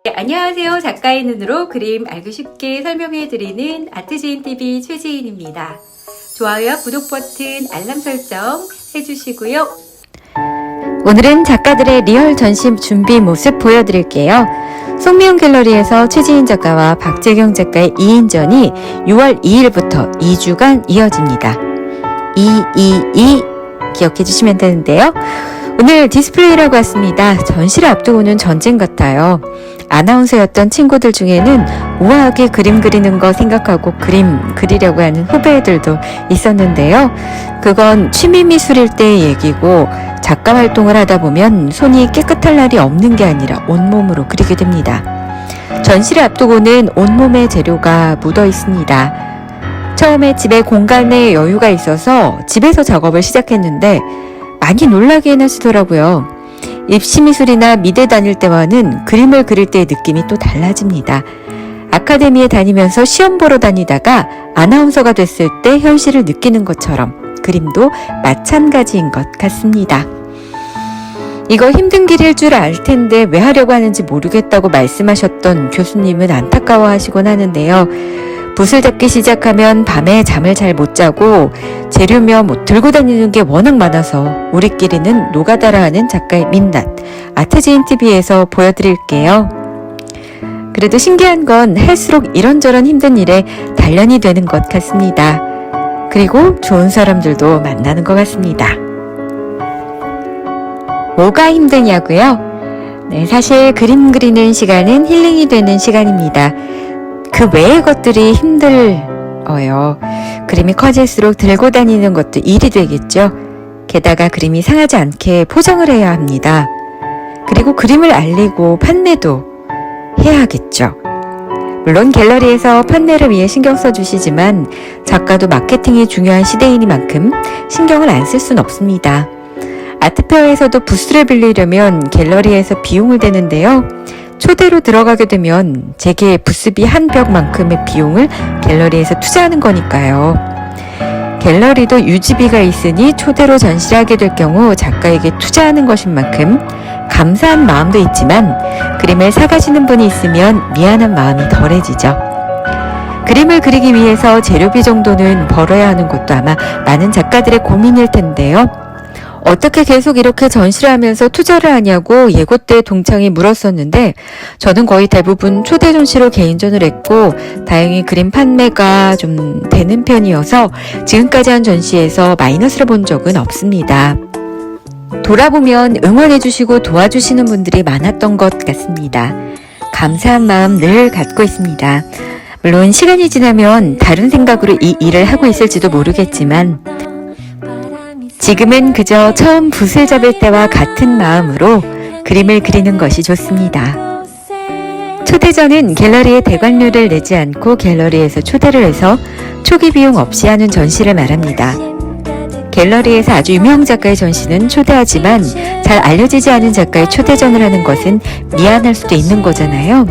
네, 안녕하세요. 작가의 눈으로 그림 알기 쉽게 설명해드리는 아트지인TV 최지인입니다. 좋아요와 구독 버튼, 알람 설정 해주시고요. 오늘은 작가들의 리얼 전시 준비 모습 보여드릴게요. 송미영 갤러리에서 최지인 작가와 박재경 작가의 2인전이 6월 2일부터 2주간 이어집니다. 222 기억해 주시면 되는데요. 오늘 디스플레이라고 왔습니다. 전시를 앞두고는 전쟁 같아요. 아나운서였던 친구들 중에는 우아하게 그림 그리는 거 생각하고 그림 그리려고 하는 후배들도 있었는데요. 그건 취미미술일 때의 얘기고 작가 활동을 하다 보면 손이 깨끗할 날이 없는 게 아니라 온몸으로 그리게 됩니다. 전시를 앞두고는 온몸에 재료가 묻어 있습니다. 처음에 집에 공간에 여유가 있어서 집에서 작업을 시작했는데 많이 놀라게 하시더라고요. 입시미술이나 미대 다닐 때와는 그림을 그릴 때의 느낌이 또 달라집니다. 아카데미에 다니면서 시험 보러 다니다가 아나운서가 됐을 때 현실을 느끼는 것처럼 그림도 마찬가지인 것 같습니다. 이거 힘든 길일 줄 알 텐데 왜 하려고 하는지 모르겠다고 말씀하셨던 교수님은 안타까워하시곤 하는데요. 붓을 잡기 시작하면 밤에 잠을 잘 못 자고 재료며 들고 다니는 게 워낙 많아서 우리끼리는 노가다라 하는 작가의 민낯 아트지인TV에서 보여드릴게요. 그래도 신기한 건 할수록 이런저런 힘든 일에 단련이 되는 것 같습니다. 그리고 좋은 사람들도 만나는 것 같습니다. 뭐가 힘드냐고요? 네, 사실 그림 그리는 시간은 힐링이 되는 시간입니다. 그 외의 것들이 힘들어요. 그림이 커질수록 들고 다니는 것도 일이 되겠죠. 게다가 그림이 상하지 않게 포장을 해야 합니다. 그리고 그림을 알리고 판매도 해야 하겠죠. 물론 갤러리에서 판매를 위해 신경 써주시지만 작가도 마케팅이 중요한 시대이니만큼 신경을 안 쓸 순 없습니다. 아트페어에서도 부스를 빌리려면 갤러리에서 비용을 대는데요. 초대로 들어가게 되면 제게 부스비 한 벽만큼의 비용을 갤러리에서 투자하는 거니까요. 갤러리도 유지비가 있으니 초대로 전시를 하게 될 경우 작가에게 투자하는 것인 만큼 감사한 마음도 있지만 그림을 사가시는 분이 있으면 미안한 마음이 덜해지죠. 그림을 그리기 위해서 재료비 정도는 벌어야 하는 것도 아마 많은 작가들의 고민일 텐데요. 어떻게 계속 이렇게 전시를 하면서 투자를 하냐고 예고 때 동창이 물었었는데 저는 거의 대부분 초대 전시로 개인전을 했고 다행히 그림 판매가 좀 되는 편이어서 지금까지 한 전시에서 마이너스를 본 적은 없습니다. 돌아보면 응원해주시고 도와주시는 분들이 많았던 것 같습니다. 감사한 마음 늘 갖고 있습니다. 물론 시간이 지나면 다른 생각으로 이 일을 하고 있을지도 모르겠지만 지금은 그저 처음 붓을 잡을 때와 같은 마음으로 그림을 그리는 것이 좋습니다. 초대전은 갤러리에 대관료를 내지 않고 갤러리에서 초대를 해서 초기 비용 없이 하는 전시를 말합니다. 갤러리에서 아주 유명 작가의 전시는 초대하지만 잘 알려지지 않은 작가의 초대전을 하는 것은 미안할 수도 있는 거잖아요.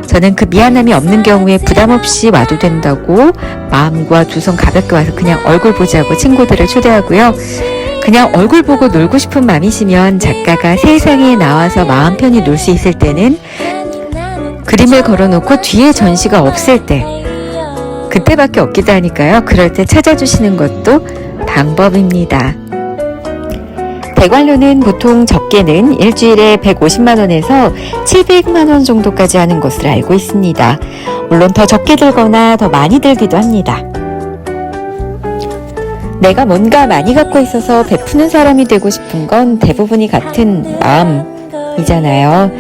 저는 그 미안함이 없는 경우에 부담 없이 와도 된다고 마음과 두 손 가볍게 와서 그냥 얼굴 보자고 친구들을 초대하고요. 그냥 얼굴 보고 놀고 싶은 마음이시면 작가가 세상에 나와서 마음 편히 놀 수 있을 때는 그림을 걸어놓고 뒤에 전시가 없을 때 그때밖에 없기도 하니까요. 그럴 때 찾아주시는 것도 방법입니다. 대관료는 보통 적게는 일주일에 150만원에서 700만원 정도까지 하는 것을 알고 있습니다. 물론 더 적게 들거나 더 많이 들기도 합니다. 내가 뭔가 많이 갖고 있어서 베푸는 사람이 되고 싶은 건 대부분이 같은 마음이잖아요.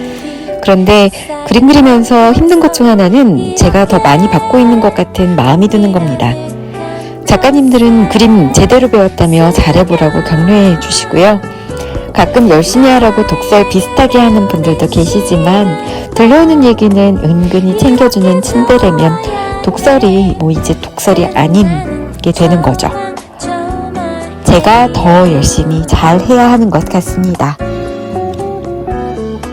그런데 그림 그리면서 힘든 것 중 하나는 제가 더 많이 받고 있는 것 같은 마음이 드는 겁니다. 작가님들은 그림 제대로 배웠다며 잘해보라고 격려해 주시고요. 가끔 열심히 하라고 독설 비슷하게 하는 분들도 계시지만 들려오는 얘기는 은근히 챙겨주는 친데레면 독설이 이제 독설이 아닌 게 되는 거죠. 제가 더 열심히 잘 해야 하는 것 같습니다.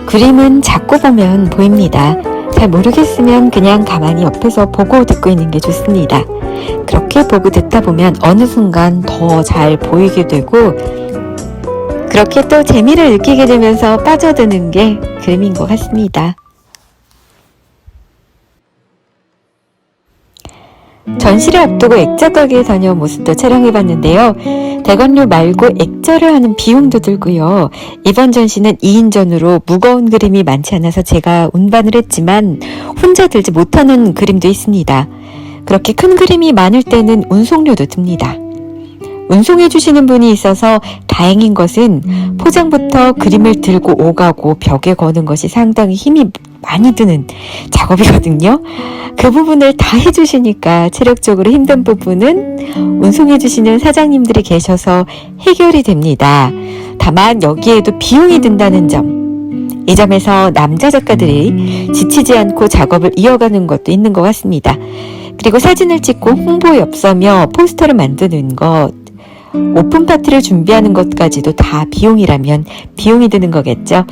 그림은 자꾸 보면 보입니다. 잘 모르겠으면 그냥 가만히 옆에서 보고 듣고 있는 게 좋습니다. 그렇게 보고 듣다 보면 어느 순간 더 잘 보이게 되고 그렇게 또 재미를 느끼게 되면서 빠져드는 게 그림인 것 같습니다. 전시를 앞두고 액자 가게에 다녀온 모습도 촬영해봤는데요. 대관료 말고 액자를 하는 비용도 들고요. 이번 전시는 2인전으로 무거운 그림이 많지 않아서 제가 운반을 했지만 혼자 들지 못하는 그림도 있습니다. 그렇게 큰 그림이 많을 때는 운송료도 듭니다. 운송해 주시는 분이 있어서 다행인 것은 포장부터 그림을 들고 오가고 벽에 거는 것이 상당히 힘이 많이 드는 작업이거든요. 그 부분을 다 해주시니까 체력적으로 힘든 부분은 운송해 주시는 사장님들이 계셔서 해결이 됩니다. 다만 여기에도 비용이 든다는 점, 이 점에서 남자 작가들이 지치지 않고 작업을 이어가는 것도 있는 것 같습니다. 그리고 사진을 찍고 홍보 엽서며 포스터를 만드는 것, 오픈 파티를 준비하는 것까지도 다 비용이라면 비용이 드는 거겠죠.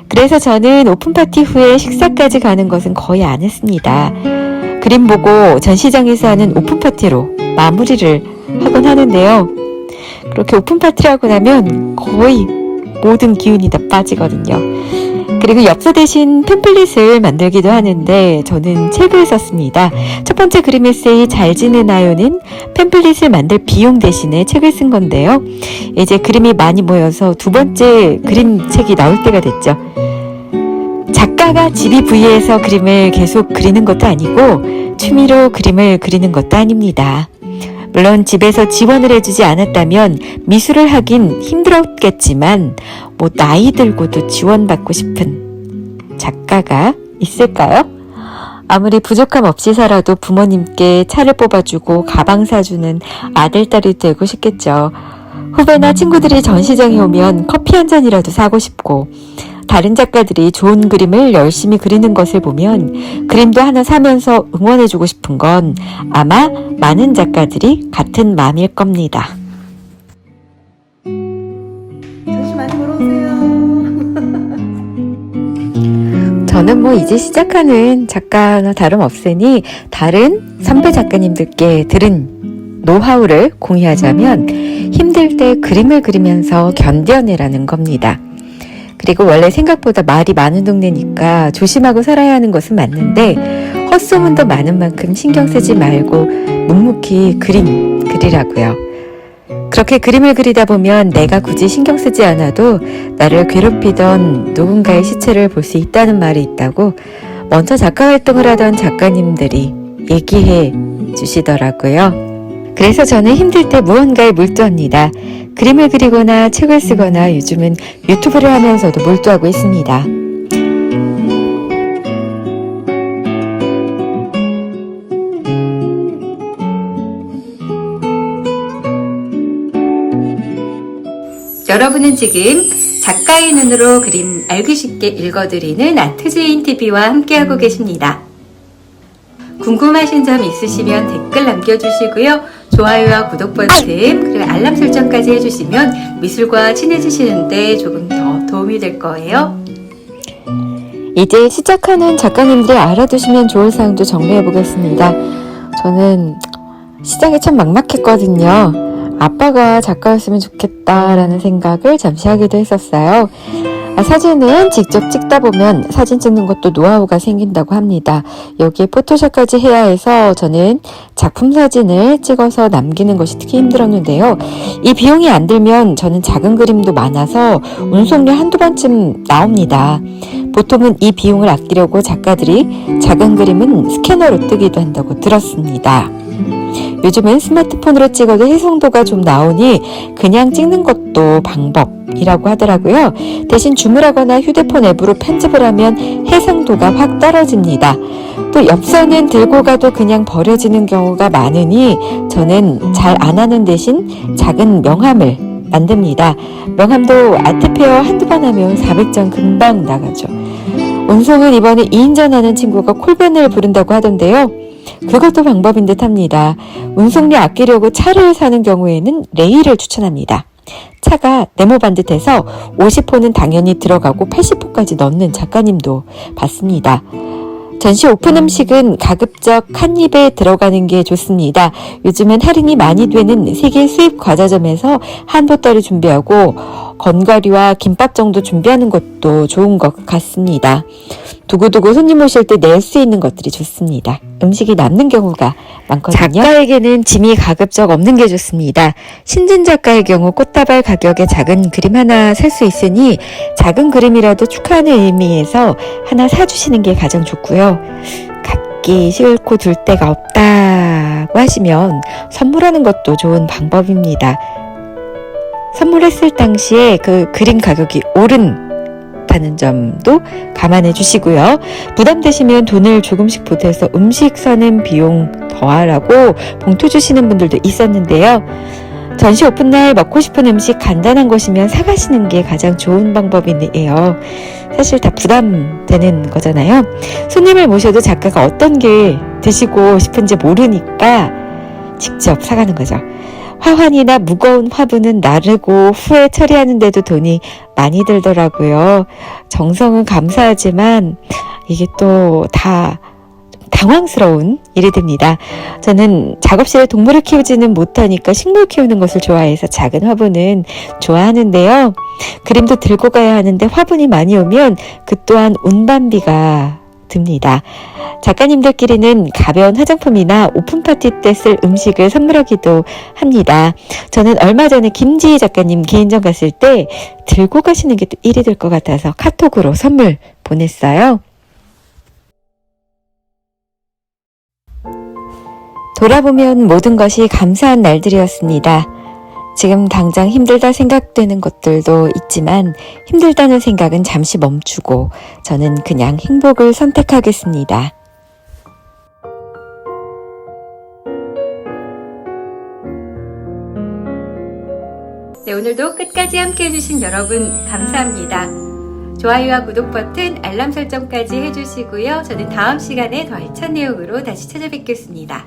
그래서 저는 오픈 파티 후에 식사까지 가는 것은 거의 안 했습니다. 그림 보고 전시장에서 하는 오픈 파티로 마무리를 하곤 하는데요. 그렇게 오픈 파티를 하고 나면 거의 모든 기운이 다 빠지거든요. 그리고 엽서 대신 팸플릿을 만들기도 하는데 저는 책을 썼습니다. 첫 번째 그림 에세이 잘 지내나요는 팸플릿을 만들 비용 대신에 책을 쓴 건데요. 이제 그림이 많이 모여서 두 번째 그림책이 나올 때가 됐죠. 작가가 집이 부유해서 그림을 계속 그리는 것도 아니고 취미로 그림을 그리는 것도 아닙니다. 물론 집에서 지원을 해주지 않았다면 미술을 하긴 힘들었겠지만 나이 들고도 지원받고 싶은 작가가 있을까요? 아무리 부족함 없이 살아도 부모님께 차를 뽑아주고 가방 사주는 아들, 딸이 되고 싶겠죠. 후배나 친구들이 전시장에 오면 커피 한 잔이라도 사고 싶고 다른 작가들이 좋은 그림을 열심히 그리는 것을 보면 그림도 하나 사면서 응원해주고 싶은 건 아마 많은 작가들이 같은 마음일 겁니다. 전시 많이 보러 오세요. 저는 이제 시작하는 작가나 다름없으니 다른 선배 작가님들께 들은 노하우를 공유하자면 힘들 때 그림을 그리면서 견뎌내라는 겁니다. 그리고 원래 생각보다 말이 많은 동네니까 조심하고 살아야 하는 것은 맞는데 헛소문도 많은 만큼 신경 쓰지 말고 묵묵히 그림 그리라고요. 그렇게 그림을 그리다 보면 내가 굳이 신경 쓰지 않아도 나를 괴롭히던 누군가의 시체를 볼 수 있다는 말이 있다고 먼저 작가 활동을 하던 작가님들이 얘기해 주시더라고요. 그래서 저는 힘들 때 무언가에 몰두합니다. 그림을 그리거나 책을 쓰거나 요즘은 유튜브를 하면서도 몰두하고 있습니다. 여러분은 지금 작가의 눈으로 그림 알기 쉽게 읽어드리는 아트제인 TV와 함께하고 계십니다. 궁금하신 점 있으시면 댓글 남겨주시고요. 좋아요와 구독 버튼 그리고 알람 설정까지 해주시면 미술과 친해지시는데 조금 더 도움이 될 거예요. 이제 시작하는 작가님들이 알아두시면 좋을 사항도 정리해 보겠습니다. 저는 시작이 참 막막했거든요. 아빠가 작가였으면 좋겠다라는 생각을 잠시 하기도 했었어요. 사진은 직접 찍다 보면 사진 찍는 것도 노하우가 생긴다고 합니다. 여기에 포토샵까지 해야 해서 저는 작품 사진을 찍어서 남기는 것이 특히 힘들었는데요. 이 비용이 안 들면 저는 작은 그림도 많아서 운송료 한두 번쯤 나옵니다. 보통은 이 비용을 아끼려고 작가들이 작은 그림은 스캐너로 뜨기도 한다고 들었습니다. 요즘은 스마트폰으로 찍어도 해상도가 좀 나오니 그냥 찍는 것도 방법이라고 하더라고요. 대신 줌을 하거나 휴대폰 앱으로 편집을 하면 해상도가 확 떨어집니다. 또 엽서는 들고 가도 그냥 버려지는 경우가 많으니 저는 잘 안 하는 대신 작은 명함을 만듭니다. 명함도 아트페어 한두 번 하면 400장 금방 나가죠. 운송은 이번에 2인전 하는 친구가 콜밴을 부른다고 하던데요. 그것도 방법인 듯 합니다. 운송료 아끼려고 차를 사는 경우에는 레일을 추천합니다. 차가 네모반듯해서 50호는 당연히 들어가고 80호까지 넣는 작가님도 봤습니다. 전시 오픈 음식은 가급적 한 입에 들어가는 게 좋습니다. 요즘은 할인이 많이 되는 세계 수입 과자점에서 한보따리 준비하고 건가리와 김밥 정도 준비하는 것도 좋은 것 같습니다. 두고두고 손님 오실 때 낼 수 있는 것들이 좋습니다. 음식이 남는 경우가 많거든요. 작가에게는 짐이 가급적 없는 게 좋습니다. 신진 작가의 경우 꽃다발 가격에 작은 그림 하나 살 수 있으니 작은 그림이라도 축하하는 의미에서 하나 사주시는 게 가장 좋고요. 갖기 싫고 둘 데가 없다고 하시면 선물하는 것도 좋은 방법입니다. 선물했을 당시에 그 그림 가격이 오른다는 점도 감안해 주시고요. 부담되시면 돈을 조금씩 보태서 음식 사는 비용 더하라고 봉투 주시는 분들도 있었는데요. 전시 오픈날 먹고 싶은 음식 간단한 것이면 사가시는 게 가장 좋은 방법이에요. 사실 다 부담되는 거잖아요. 손님을 모셔도 작가가 어떤 게 드시고 싶은지 모르니까 직접 사가는 거죠. 화환이나 무거운 화분은 나르고 후에 처리하는데도 돈이 많이 들더라고요. 정성은 감사하지만 이게 또 다 당황스러운 일이 됩니다. 저는 작업실에 동물을 키우지는 못하니까 식물 키우는 것을 좋아해서 작은 화분은 좋아하는데요. 그림도 들고 가야 하는데 화분이 많이 오면 그 또한 운반비가 듭니다. 작가님들끼리는 가벼운 화장품이나 오픈파티 때 쓸 음식을 선물하기도 합니다. 저는 얼마 전에 김지희 작가님 개인전 갔을 때 들고 가시는 게 또 일이 될 것 같아서 카톡으로 선물 보냈어요. 돌아보면 모든 것이 감사한 날들이었습니다. 지금 당장 힘들다 생각되는 것들도 있지만 힘들다는 생각은 잠시 멈추고 저는 그냥 행복을 선택하겠습니다. 네, 오늘도 끝까지 함께 해주신 여러분 감사합니다. 좋아요와 구독 버튼, 알람 설정까지 해주시고요. 저는 다음 시간에 더 알찬 내용으로 다시 찾아뵙겠습니다.